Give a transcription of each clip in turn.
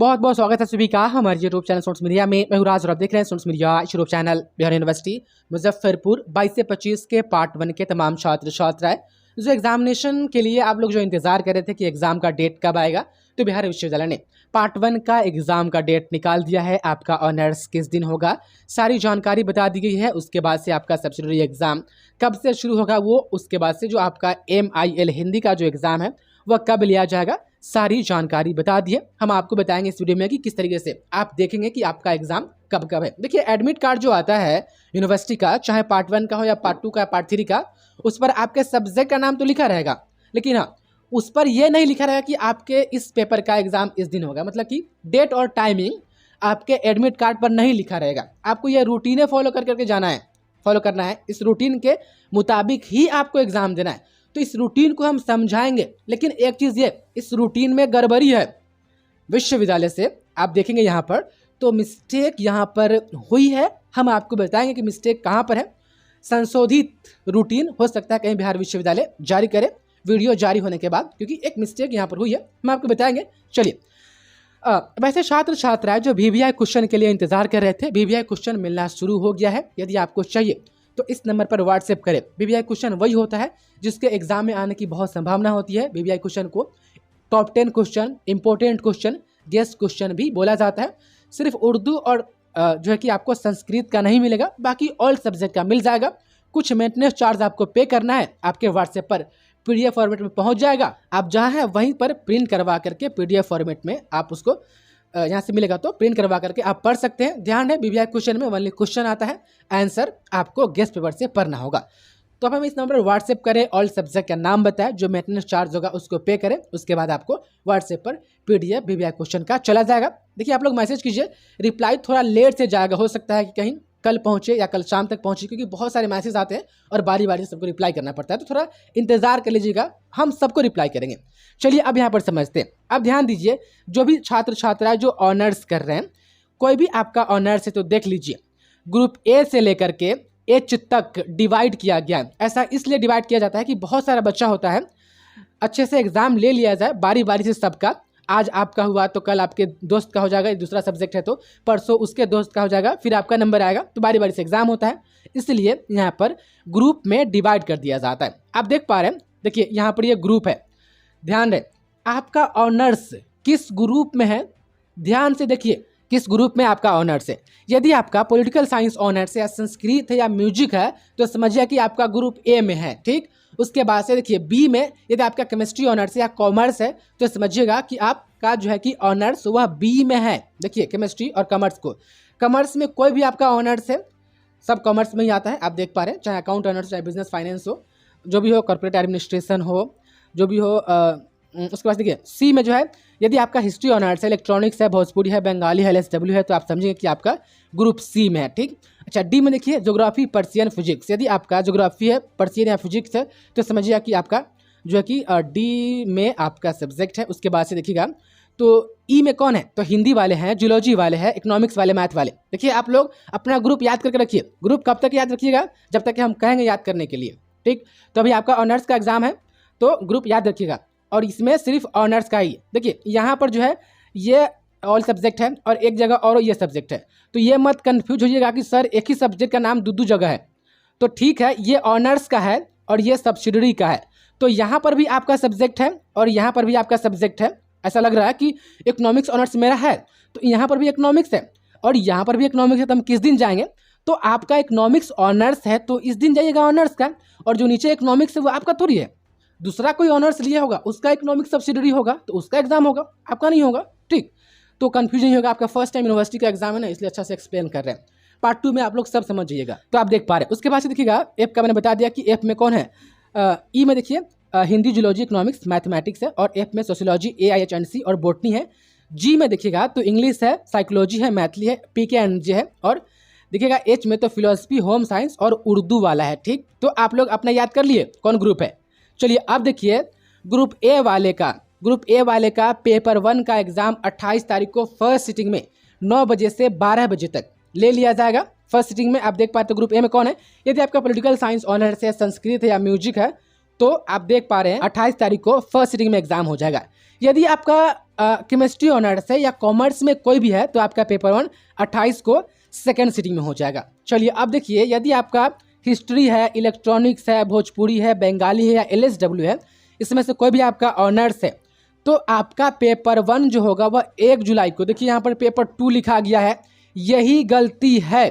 बहुत बहुत स्वागत है सभी का हमारे यूट्यूब चैनल स्टूडेंट्स मीडिया में। मैं हूं राज और आप देख रहे हैं students media YouTube channel. Bihar university Muzaffarpur 22 से 25 के पार्ट 1 के तमाम छात्र छात्राएं जो एग्जामिनेशन के लिए आप लोग जो इंतजार कर रहे थे कि एग्जाम का डेट कब आएगा, तो बिहार विश्वविद्यालय ने पार्ट 1 का एग्जाम का डेट निकाल दिया है। आपका ऑनर्स किस दिन होगा सारी जानकारी बता दी गई है। उसके बाद से आपका सब्सिडरी एग्जाम कब से शुरू होगा वो, उसके बाद से जो आपका MIL हिंदी का जो एग्जाम है वह कब लिया जाएगा, सारी जानकारी बता दी है। हम आपको बताएंगे इस वीडियो में कि किस तरीके से आप देखेंगे कि आपका एग्जाम कब कब है। देखिए, एडमिट कार्ड जो आता है यूनिवर्सिटी का, चाहे पार्ट 1 का हो या पार्ट 2 का, पार्ट 3 का, उस पर आपके सब्जेक्ट का नाम तो लिखा रहेगा, लेकिन हाँ, उस पर यह नहीं लिखा रहेगा कि आपके इस पेपर का एग्जाम इस दिन होगा। मतलब कि डेट और टाइमिंग आपके एडमिट कार्ड पर नहीं लिखा रहेगा। आपको यह रूटीने फॉलो करके जाना है, फॉलो करना है। इस रूटीन के मुताबिक ही आपको एग्जाम देना है। तो इस रूटीन को हम समझाएंगे, लेकिन एक चीज़ ये, इस रूटीन में गड़बड़ी है विश्वविद्यालय से। आप देखेंगे यहाँ पर तो मिस्टेक यहाँ पर हुई है। हम आपको बताएंगे कि मिस्टेक कहाँ पर है। संशोधित रूटीन हो सकता है कहीं बिहार विश्वविद्यालय जारी करे वीडियो जारी होने के बाद, क्योंकि एक मिस्टेक यहाँ पर हुई है, हम आपको बताएंगे। चलिए, वैसे छात्र छात्राएं जो VVI क्वेश्चन के लिए इंतजार कर रहे थे, VVI क्वेश्चन मिलना शुरू हो गया है। यदि आपको चाहिए तो इस नंबर पर व्हाट्सएप करें। VVI क्वेश्चन वही होता है जिसके एग्जाम में आने की बहुत संभावना होती है। VVI क्वेश्चन को top 10 question, important question, guest question भी बोला जाता है। सिर्फ उर्दू और जो है कि आपको संस्कृत का नहीं मिलेगा, बाकी ऑल सब्जेक्ट का मिल जाएगा। कुछ मेंटेनेंस चार्ज आपको पे करना है, आपके व्हाट्सएप पर PDF फॉर्मेट में पहुंच जाएगा। आप जहां हैं वहीं पर प्रिंट करवा करके PDF फॉर्मेट में आप उसको यहाँ से मिलेगा तो प्रिंट करवा करके आप पढ़ सकते हैं। ध्यान है, VVI क्वेश्चन में ओनली क्वेश्चन आता है, आंसर आपको गेस्ट पेपर से पढ़ना होगा। तो अब हम इस नंबर पर व्हाट्सएप करें, ऑल सब्जेक्ट का नाम बताएं, जो मेंटेनेंस चार्ज होगा उसको पे करें। उसके बाद आपको व्हाट्सएप पर PDF VVI क्वेश्चन का चला जाएगा। देखिए, आप लोग मैसेज कीजिए, रिप्लाई थोड़ा लेट से जाएगा। हो सकता है कि कहीं कल पहुंचे या कल शाम तक पहुंचे, क्योंकि बहुत सारे मैसेज आते हैं और बारी बारी से सबको रिप्लाई करना पड़ता है। तो थोड़ा इंतजार कर लीजिएगा, हम सबको रिप्लाई करेंगे। चलिए, अब यहाँ पर समझते हैं। अब ध्यान दीजिए, जो भी छात्र छात्राएं जो ऑनर्स कर रहे हैं, कोई भी आपका ऑनर्स है तो देख लीजिए, ग्रुप A से लेकर के H तक डिवाइड किया गया है। ऐसा इसलिए डिवाइड किया जाता है कि बहुत सारा बच्चा होता है, अच्छे से एग्जाम ले लिया जाए बारी बारी से सबका। आज आपका हुआ तो कल आपके दोस्त का हो जाएगा, दूसरा सब्जेक्ट है तो परसों उसके दोस्त का हो जाएगा, फिर आपका नंबर आएगा, तो बारी बारी से एग्जाम होता है। इसलिए यहाँ पर ग्रुप में डिवाइड कर दिया जाता है। आप देख पा रहे हैं, देखिए यहाँ पर ये ग्रुप है। ध्यान रहे, आपका ऑनर्स किस ग्रुप में है, ध्यान से देखिए किस ग्रुप में आपका ऑनर्स है। यदि आपका पॉलिटिकल साइंस ऑनर्स है या संस्कृत है या म्यूजिक है तो समझिए कि आपका ग्रुप A में है, ठीक। उसके बाद से देखिए B में यदि आपका केमिस्ट्री ऑनर्स है या कॉमर्स है तो समझिएगा कि आपका जो है कि ऑनर्स वह B में है। देखिए, केमिस्ट्री और कॉमर्स को, कॉमर्स में कोई भी आपका ऑनर्स है, सब कॉमर्स में ही आता है। आप देख पा रहे हैं, चाहे अकाउंट ऑनर्स, चाहे बिजनेस फाइनेंस हो, जो भी हो, कॉर्पोरेट एडमिनिस्ट्रेशन हो, जो भी हो। उसके बाद देखिए C में जो है, यदि आपका हिस्ट्री ऑनर्स है, इलेक्ट्रॉनिक्स है, भोजपुरी है, बंगाली है, LSW है, तो आप समझेंगे कि आपका ग्रुप C में है, ठीक। अच्छा, D में देखिए ज्योग्राफी, पर्शियन, फिजिक्स। यदि आपका ज्योग्राफी है, पर्शियन या फिजिक्स है तो समझिए कि आपका जो है कि D में आपका सब्जेक्ट है। उसके बाद से देखिएगा तो E में कौन है, तो हिंदी वाले हैं, जूलॉजी वाले हैं, इकोनॉमिक्स वाले, मैथ वाले। देखिए, आप लोग अपना ग्रुप याद करके रखिए। ग्रुप कब तक याद रखिएगा, जब तक कि हम कहेंगे याद करने के लिए, ठीक। तो अभी आपका ऑनर्स का एग्जाम है तो ग्रुप याद रखिएगा, और इसमें सिर्फ ऑनर्स का ही। देखिए, यहाँ पर जो है ये ऑल सब्जेक्ट है और एक जगह और ये सब्जेक्ट है, तो ये मत कंफ्यूज होइएगा कि सर एक ही सब्जेक्ट का नाम दो जगह है। तो ठीक है, ये ऑनर्स का है और ये सब्सिडरी का है, तो यहाँ पर भी आपका सब्जेक्ट है और यहाँ पर भी आपका सब्जेक्ट है। ऐसा लग रहा है कि इकोनॉमिक्स ऑनर्स मेरा है तो यहाँ पर भी इकोनॉमिक्स है और यहाँ पर भी इकोनॉमिक्स है, तो हम किस दिन जाएंगे, तो आपका इकोनॉमिक्स ऑनर्स है तो इस दिन जाइएगा ऑनर्स का, और जो नीचे इकोनॉमिक्स है वो आपका थोड़ी है। दूसरा कोई ऑनर्स लिया होगा उसका इकोनॉमिक्स सब्सिडरी होगा तो उसका एग्जाम होगा, आपका नहीं होगा, ठीक। तो कंफ्यूजन नहीं होगा। आपका फर्स्ट टाइम यूनिवर्सिटी का एग्जाम है ना, इसलिए अच्छा से एक्सप्लेन कर रहे हैं। पार्ट 2 में आप लोग सब समझ जाइएगा। तो आप देख पा रहे हैं। उसके बाद से देखिएगा एफ का मैंने बता दिया कि एफ में कौन है। ई में देखिए हिंदी, जूलॉजी, इकोनॉमिक्स, मैथमेटिक्स है, और एफ में सोशियोलॉजी, AIHNC और बोटनी है। जी में देखिएगा तो इंग्लिश है, साइकोलॉजी है, मैथली है, PKNJ है, और देखिएगा एच में तो फिलोसफी, होम साइंस और उर्दू वाला है, ठीक। तो आप लोग अपना याद कर लिए कौन ग्रुप है। चलिए, अब देखिए ग्रुप A वाले का पेपर 1 का एग्जाम 28 तारीख को फर्स्ट सिटिंग में 9 बजे से 12 बजे तक ले लिया जाएगा। फर्स्ट सिटिंग में आप देख पाते हैं ग्रुप A में कौन है। यदि आपका पॉलिटिकल साइंस ऑनर्स है, संस्कृत है या म्यूजिक है तो आप देख पा रहे हैं 28 तारीख को फर्स्ट सिटिंग में एग्जाम हो जाएगा। यदि आपका केमिस्ट्री ऑनर्स है या कॉमर्स में कोई भी है तो आपका पेपर 1 28 को सेकेंड सिटिंग में हो जाएगा। चलिए अब देखिए, यदि आपका हिस्ट्री है, इलेक्ट्रॉनिक्स है, भोजपुरी है, बंगाली है या LSW है, इसमें से कोई भी आपका ऑनर्स है तो आपका पेपर 1 जो होगा वह 1 जुलाई को, देखिए यहाँ पर पेपर 2 लिखा गया है, यही गलती है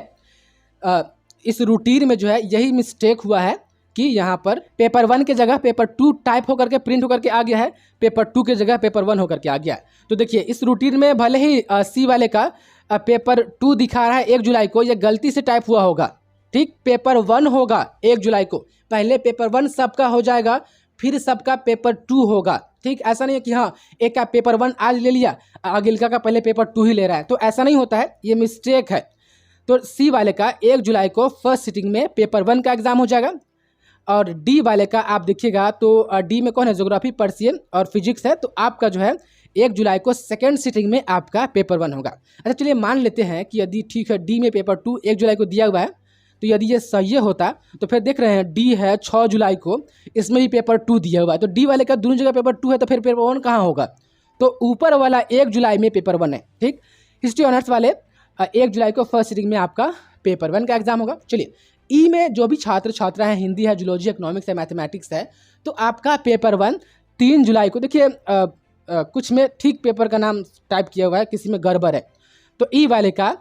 इस रूटीन में जो है, यही मिस्टेक हुआ है कि यहाँ पर पेपर 1 के जगह पेपर 2 टाइप होकर के प्रिंट होकर के आ गया है, पेपर 2 के जगह पेपर 1 होकर के आ गया है। तो देखिए इस रूटीन में भले ही सी वाले का पेपर 2 दिखा रहा है 1 जुलाई को, यह गलती से टाइप हुआ होगा, ठीक। पेपर 1 होगा 1 जुलाई को, पहले पेपर 1 सबका हो जाएगा, फिर सबका पेपर 2 होगा, ठीक। ऐसा नहीं है कि हाँ एक का पेपर 1 आज ले लिया, अगिलका का पहले पेपर 2 ही ले रहा है, तो ऐसा नहीं होता है, ये मिस्टेक है। तो सी वाले का 1 जुलाई को फर्स्ट सिटिंग में पेपर 1 का एग्जाम हो जाएगा, और डी वाले का आप देखिएगा तो डी में कौन है, ज्योग्राफी, पर्शियन और फिजिक्स है, तो आपका जो है 1 जुलाई को सेकेंड सिटिंग में आपका पेपर 1 होगा। अच्छा चलिए मान लेते हैं कि यदि ठीक है डी में पेपर 2 1 जुलाई को दिया हुआ है, तो यदि ये सही होता तो फिर देख रहे हैं डी है 6 जुलाई को, इसमें भी पेपर 2 दिया हुआ है, तो डी वाले का दोनों जगह पेपर 2 है, तो फिर पेपर 1 कहाँ होगा, तो ऊपर वाला 1 जुलाई में पेपर 1 है, ठीक। हिस्ट्री ऑनर्स वाले 1 जुलाई को फर्स्ट सिटिंग में आपका पेपर 1 का एग्जाम होगा। चलिए ई में जो भी छात्र छात्रा हैं, हिंदी है, जूलॉजी, इकोनॉमिक्स है, मैथमेटिक्स है, तो आपका पेपर 1 3 जुलाई को, देखिए कुछ में ठीक पेपर का नाम टाइप किया हुआ है, किसी में गड़बड़ है, तो ई वाले का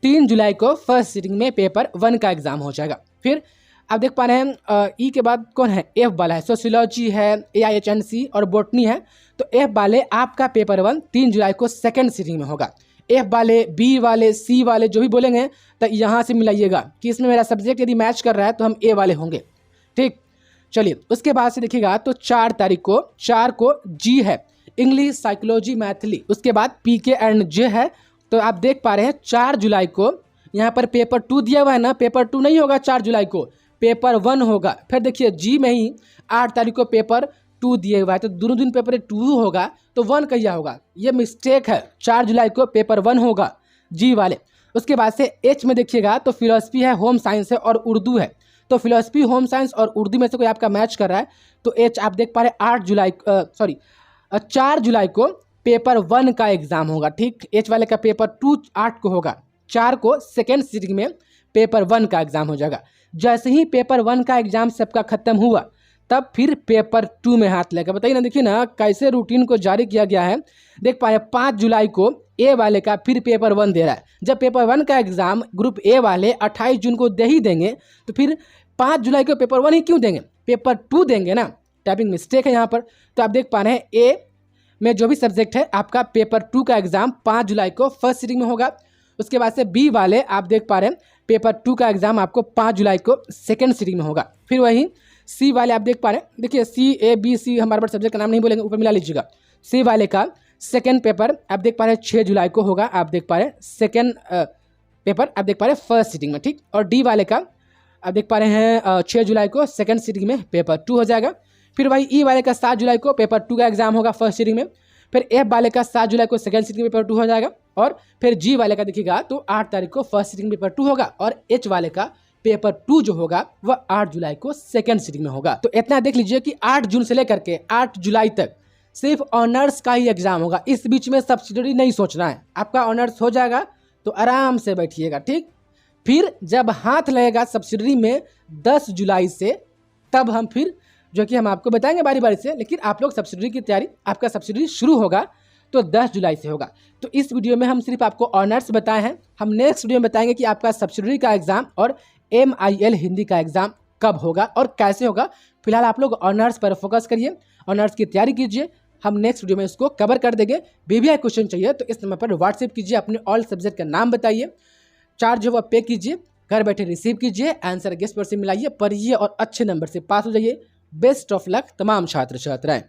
3 जुलाई को फर्स्ट सिटिंग में पेपर 1 का एग्जाम हो जाएगा। फिर आप देख पा रहे हैं ई के बाद कौन है, एफ वाला है, सोशियोलॉजी है, AIHNC और बॉटनी है, तो एफ वाले आपका पेपर 1 3 जुलाई को सेकेंड सिटिंग में होगा। एफ वाले, बी वाले, सी वाले जो भी बोलेंगे तो यहाँ से मिलाइएगा कि इसमें मेरा सब्जेक्ट यदि मैच कर रहा है तो हम ए वाले होंगे, ठीक। चलिए उसके बाद से देखिएगा तो 4 तारीख को 4 को जी है, इंग्लिश, साइकोलॉजी, मैथिली, उसके बाद PK एंड जे है, तो आप देख पा रहे हैं 4 जुलाई को यहाँ पर पेपर 2 दिया हुआ है ना, पेपर 2 नहीं होगा 4 जुलाई को, पेपर 1 होगा। फिर देखिए जी में ही 8 तारीख को पेपर 2 दिए हुआ है, तो दोनों दिन पेपर 2 होगा तो 1 कहिया होगा, ये मिस्टेक है, 4 जुलाई को पेपर 1 होगा जी वाले। उसके बाद से एच में देखिएगा तो फिलोसफी है, होम साइंस है और उर्दू है, तो फिलोसफी, होम साइंस और उर्दू में से कोई आपका मैच कर रहा है तो एच आप देख पा रहे 4 जुलाई को पेपर 1 का एग्जाम होगा, ठीक। एच वाले का पेपर 2 8 को होगा, 4 को सेकेंड सिटिंग में पेपर 1 का एग्जाम हो जाएगा। जैसे ही पेपर 1 का एग्जाम सबका खत्म हुआ तब फिर पेपर 2 में हाथ लगा, बताइए ना, देखिए ना कैसे रूटीन को जारी किया गया है। देख पा रहे 5 जुलाई को ए वाले का फिर पेपर 1 दे रहा है, जब पेपर 1 का एग्जाम ग्रुप ए वाले 28 जून को दे ही देंगे तो फिर 5 जुलाई को पेपर 1 ही क्यों देंगे, पेपर 2 देंगे ना, टाइपिंग मिस्टेक है यहाँ पर। तो आप देख पा रहे हैं ए में जो भी सब्जेक्ट है आपका पेपर 2 का एग्जाम 5 जुलाई को फर्स्ट सिटिंग में होगा। उसके बाद से बी वाले आप देख पा रहे हैं पेपर 2 का एग्जाम आपको 5 जुलाई को सेकेंड सिटिंग में होगा। फिर वही सी वाले आप देख पा रहे हैं, देखिए CABC हमारे पास सब्जेक्ट का नाम नहीं बोलेंगे, ऊपर मिला लीजिएगा। सी वाले का सेकेंड पेपर आप देख पा रहे हैं 6 जुलाई को होगा, आप देख पा रहे हैं सेकेंड पेपर आप देख पा रहे हैं फर्स्ट सिटिंग में, ठीक। और डी वाले का आप देख पा रहे हैं 6 जुलाई को सेकेंड सिटिंग में पेपर 2 हो जाएगा। फिर वही ई वाले का 7 जुलाई को पेपर 2 का एग्जाम होगा फर्स्ट सिटिंग में। फिर एफ वाले का 7 जुलाई को सेकेंड सिटिंग में पेपर 2 हो जाएगा। और फिर जी वाले का देखिएगा तो 8 तारीख को फर्स्ट सिटिंग में पेपर 2 होगा, और एच वाले का पेपर 2 जो होगा वह 8 जुलाई को सेकेंड सिटिंग में होगा। तो इतना देख लीजिए कि 8 जून से लेकर के 8 जुलाई तक सिर्फ ऑनर्स का ही एग्जाम होगा, इस बीच में सब्सिडरी नहीं सोचना है। आपका ऑनर्स हो जाएगा तो आराम से बैठिएगा, ठीक। फिर जब हाथ लगेगा सब्सिडरी में 10 जुलाई से, तब हम फिर जो कि हम आपको बताएंगे बारी बारी से, लेकिन आप लोग सब्सिडरी की तैयारी, आपका सब्सिडरी शुरू होगा तो 10 जुलाई से होगा। तो इस वीडियो में हम सिर्फ आपको ऑनर्स बताए हैं, हम नेक्स्ट वीडियो में बताएंगे कि आपका सब्सिडरी का एग्जाम और MIL हिंदी का एग्जाम कब होगा और कैसे होगा। फिलहाल आप लोग ऑनर्स पर फोकस करिए, ऑनर्स की तैयारी कीजिए, हम नेक्स्ट वीडियो में इसको कवर कर देंगे। BBI क्वेश्चन चाहिए तो इस नंबर पर व्हाट्सएप कीजिए, अपने ऑल सब्जेक्ट का नाम बताइए, चार्ज जो वो पे कीजिए, घर बैठे रिसीव कीजिए, आंसर गेस्ट पर से मिलाइए, पढ़िए और अच्छे नंबर से पास हो जाइए। बेस्ट ऑफ लक तमाम छात्र छात्राएं।